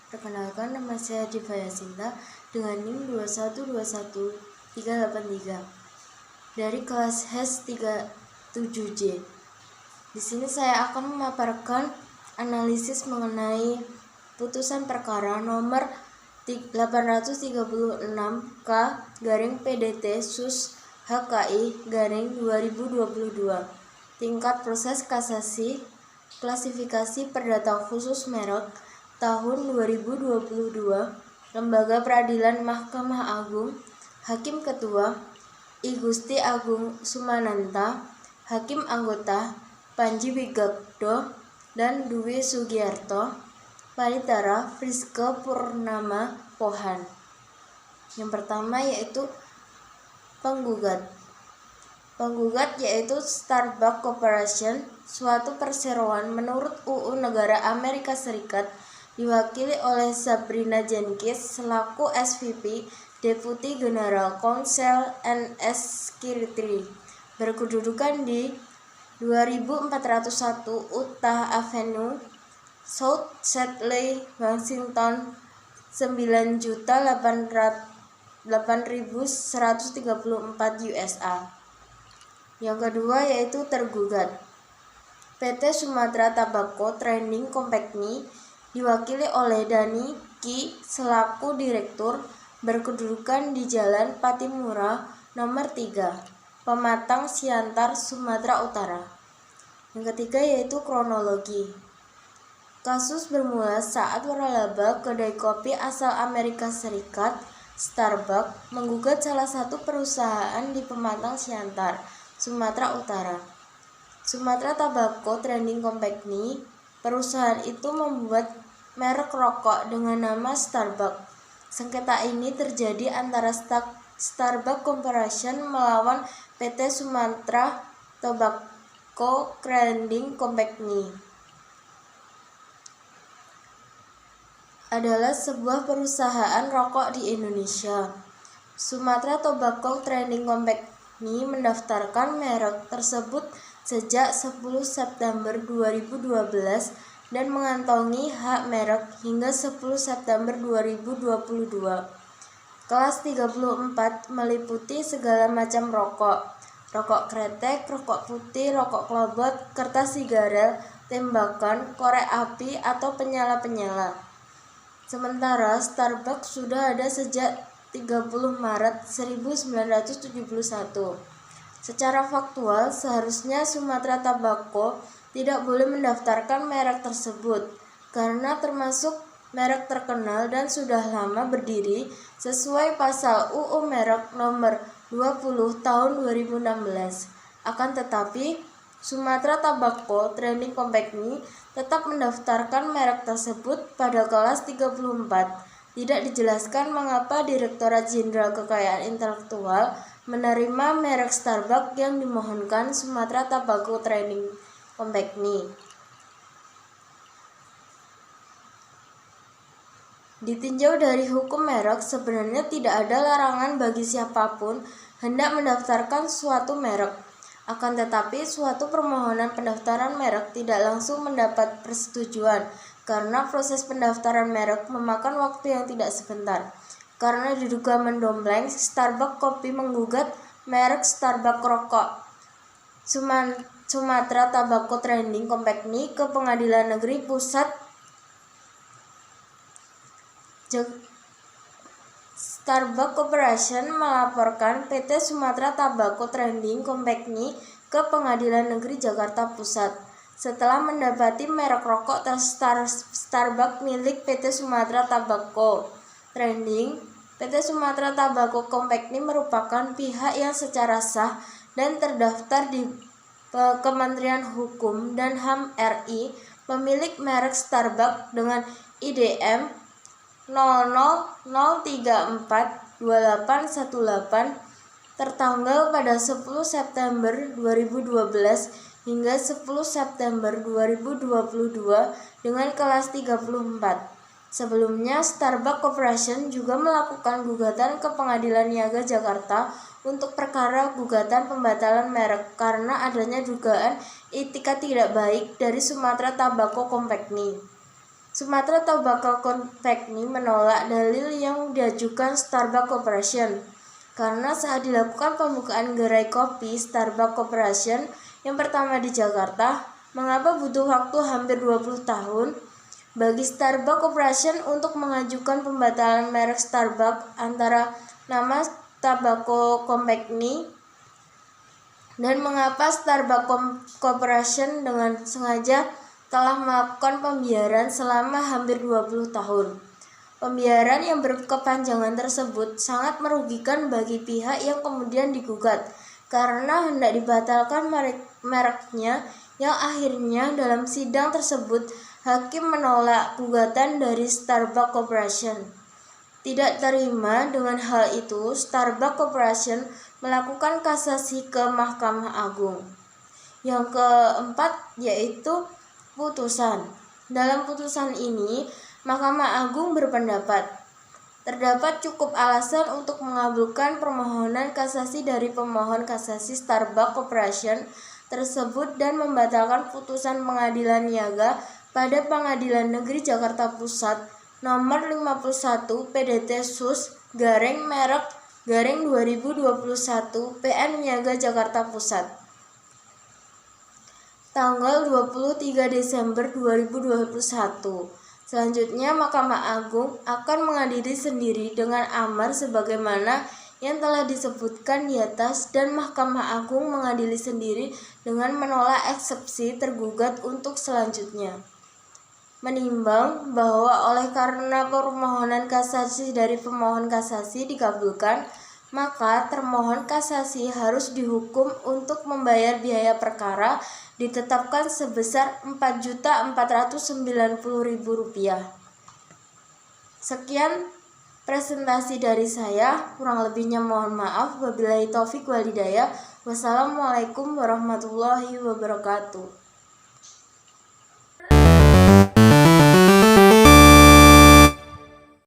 Perkenalkan, nama saya Diva Yasinta dengan NIM 2121383 dari kelas HES 37J. Di sini saya akan memaparkan analisis mengenai putusan perkara nomor 836/PDT-SUS-HKI-2022 tingkat proses kasasi klasifikasi perdata khusus merek tahun 2022, Lembaga Peradilan Mahkamah Agung, Hakim Ketua I Gusti Agung Sumananta, Hakim Anggota Panji Wigakdo dan Dwi Sugiarto, Panitera Friske Purnama Pohan. Yang pertama yaitu penggugat. Penggugat yaitu Starbucks Corporation, suatu perseroan menurut UU Negara Amerika Serikat, diwakili oleh Sabrina Jenkins selaku SVP Deputy General Counsel and Secretary, berkedudukan di 2401 Utah Avenue, South Seattle, Washington 9.8.134 USA. Yang kedua yaitu tergugat. PT Sumatra Tobacco Trading Company, diwakili oleh Dani Ki selaku direktur, berkedudukan di Jalan Patimura nomor 3, Pematang Siantar, Sumatera Utara. Yang ketiga yaitu kronologi. Kasus bermula saat waralaba kedai kopi asal Amerika Serikat, Starbucks, menggugat salah satu perusahaan di Pematang Siantar, Sumatera Utara. Sumatra Tobacco Trading Company, perusahaan itu membuat merek rokok dengan nama Starbucks. Sengketa ini terjadi antara Starbucks Corporation melawan PT Sumatra Tobacco Trading Company. Adalah sebuah perusahaan rokok di Indonesia. Sumatra Tobacco Trading Company mendaftarkan merek tersebut sejak 10 September 2012 dan mengantongi hak merek hingga 10 September 2022. Kelas 34 meliputi segala macam rokok, rokok kretek, rokok putih, rokok klobot, kertas sigaret, tembakan, korek api, atau penyala-penyala. Sementara Starbucks sudah ada sejak 30 Maret 1971. Secara faktual, seharusnya Sumatra Tobacco tidak boleh mendaftarkan merek tersebut karena termasuk merek terkenal dan sudah lama berdiri sesuai pasal UU Merek nomor 20 tahun 2016. Akan tetapi, Sumatra Tobacco Trading Company tetap mendaftarkan merek tersebut pada kelas 34. Tidak dijelaskan mengapa Direktorat Jenderal Kekayaan Intelektual menerima merek Starbucks yang dimohonkan Sumatra Tobacco Trading Company. Ditinjau dari hukum merek, sebenarnya tidak ada larangan bagi siapapun hendak mendaftarkan suatu merek. Akan tetapi, suatu permohonan pendaftaran merek tidak langsung mendapat persetujuan karena proses pendaftaran merek memakan waktu yang tidak sebentar. Karena diduga mendompleng, Starbucks Kopi menggugat merek Starbucks Rokok Sumatra Tobacco Trading Company ke Pengadilan Negeri Pusat Starbucks Corporation melaporkan PT Sumatra Tobacco Trading Company ke Pengadilan Negeri Jakarta Pusat setelah mendapati merek rokok Starbucks milik PT Sumatra Tobacco Trading. PT Sumatra Tobacco Company merupakan pihak yang secara sah dan terdaftar di Kementerian Hukum dan HAM RI, pemilik merek Starbucks dengan IDM 00342818 tertanggal pada 10 September 2012 hingga 10 September 2022 dengan kelas 34. Sebelumnya, Starbucks Corporation juga melakukan gugatan ke Pengadilan Niaga Jakarta untuk perkara gugatan pembatalan merek karena adanya dugaan etikat tidak baik dari Sumatra Tobacco Company. Sumatra Tobacco Company menolak dalil yang diajukan Starbucks Corporation karena saat dilakukan pembukaan gerai kopi Starbucks Corporation yang pertama di Jakarta, mengapa butuh waktu hampir 20 tahun bagi Starbucks Corporation untuk mengajukan pembatalan merek Starbucks antara nama Tobacco Company dan mengapa Starbucks Corporation dengan sengaja telah melakukan pembiaran selama hampir 20 tahun. Pembiaran yang berkepanjangan tersebut sangat merugikan bagi pihak yang kemudian digugat karena hendak dibatalkan mereknya yang akhirnya dalam sidang tersebut hakim menolak gugatan dari Starbucks Corporation. Tidak terima dengan hal itu, Starbucks Corporation melakukan kasasi ke Mahkamah Agung. Yang keempat yaitu putusan. Dalam putusan ini, Mahkamah Agung berpendapat terdapat cukup alasan untuk mengabulkan permohonan kasasi dari pemohon kasasi Starbucks Corporation tersebut dan membatalkan putusan pengadilan niaga pada Pengadilan Negeri Jakarta Pusat nomor 51 PDT Sus merek 2021 PN Niaga Jakarta Pusat. Tanggal 23 Desember 2021. Selanjutnya, Mahkamah Agung akan mengadili sendiri dengan amar sebagaimana yang telah disebutkan di atas dan Mahkamah Agung mengadili sendiri dengan menolak eksepsi tergugat untuk selanjutnya. Menimbang bahwa oleh karena permohonan kasasi dari pemohon kasasi dikabulkan, maka termohon kasasi harus dihukum untuk membayar biaya perkara ditetapkan sebesar Rp4.490.000. Sekian presentasi dari saya, kurang lebihnya mohon maaf. Wabillahi taufik wal hidayah. Wassalamualaikum warahmatullahi wabarakatuh.